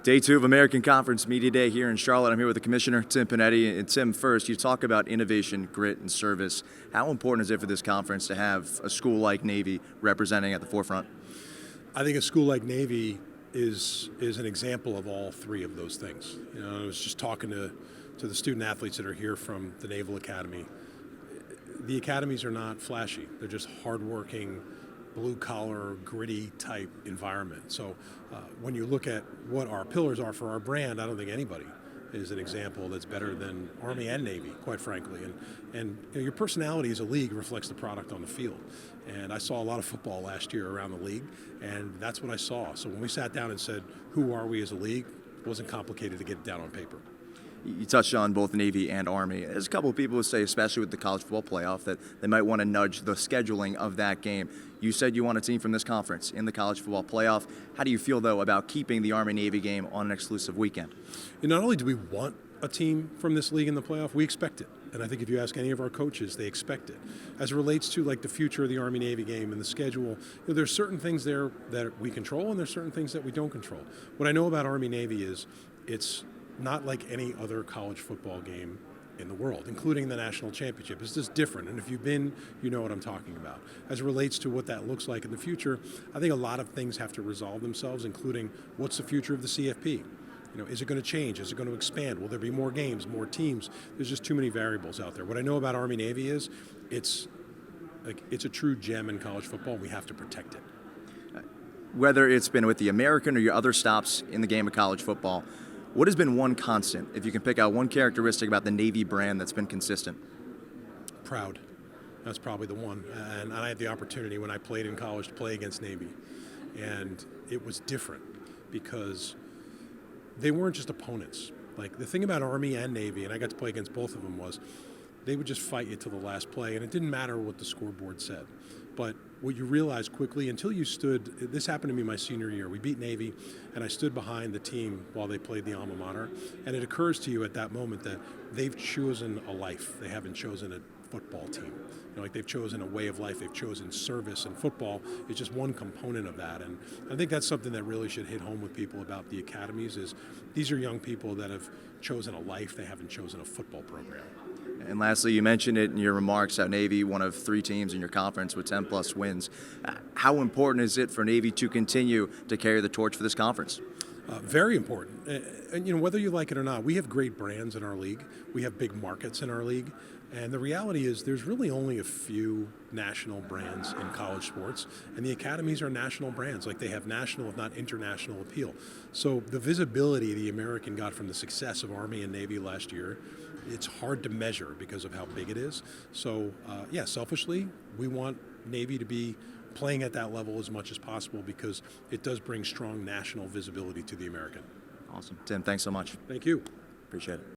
Day 2 of American Conference Media Day here in Charlotte. I'm here with the Commissioner, Tim Pernetti. And Tim, first, you talk about innovation, grit, and service. How important is it for this conference to have a school like Navy representing at the forefront? I think a school like Navy is an example of all three of those things. You know, I was just talking to the student athletes that are here from the Naval Academy. The academies are not flashy. They're just hardworking, blue-collar, gritty type environment. So when you look at what our pillars are for our brand, I don't think anybody is an example that's better than Army and Navy, quite frankly. And you know, your personality as a league reflects the product on the field. And I saw a lot of football last year around the league, and that's what I saw. So when we sat down and said, who are we as a league, it wasn't complicated to get it down on paper. You touched on both Navy and Army. There's a couple of people who say, especially with the college football playoff, that they might want to nudge the scheduling of that game. You said you want a team from this conference in the college football playoff. How do you feel, though, about keeping the Army-Navy game on an exclusive weekend? And not only do we want a team from this league in the playoff, we expect it. And I think if you ask any of our coaches, they expect it. As it relates to like the future of the Army-Navy game and the schedule, you know, there's certain things there that we control and there's certain things that we don't control. What I know about Army-Navy is it's not like any other college football game in the world, including the national championship. It's just different, and if you've been, you know what I'm talking about. As it relates to what that looks like in the future, I think a lot of things have to resolve themselves, including what's the future of the CFP? You know, is it going to change? Is it going to expand? Will there be more games, more teams? There's just too many variables out there. What I know about Army-Navy is it's a true gem in college football, and we have to protect it. Whether it's been with the American or your other stops in the game of college football, what has been one constant, if you can pick out one characteristic about the Navy brand that's been consistent? Proud. That's probably the one. And I had the opportunity when I played in college to play against Navy. And it was different because they weren't just opponents. Like the thing about Army and Navy, and I got to play against both of them, was they would just fight you to the last play, and it didn't matter what the scoreboard said. But what you realize quickly, until you stood, this happened to me my senior year. We beat Navy, and I stood behind the team while they played the alma mater. And it occurs to you at that moment that they've chosen a life. They haven't chosen a football team. You know, like they've chosen a way of life. They've chosen service, and football is just one component of that. And I think that's something that really should hit home with people about the academies is these are young people that have chosen a life. They haven't chosen a football program. And lastly, you mentioned it in your remarks how Navy, one of 3 teams in your conference with 10-plus wins. How important is it for Navy to continue to carry the torch for this conference? Very important. And, you know, whether you like it or not, we have great brands in our league. We have big markets in our league. And the reality is there's really only a few national brands in college sports, and the academies are national brands. Like they have national, if not international, appeal. So the visibility the American got from the success of Army and Navy last year, it's hard to measure because of how big it is. So, yeah, selfishly, we want Navy to be playing at that level as much as possible because it does bring strong national visibility to the American. Awesome. Tim, thanks so much. Thank you. Appreciate it.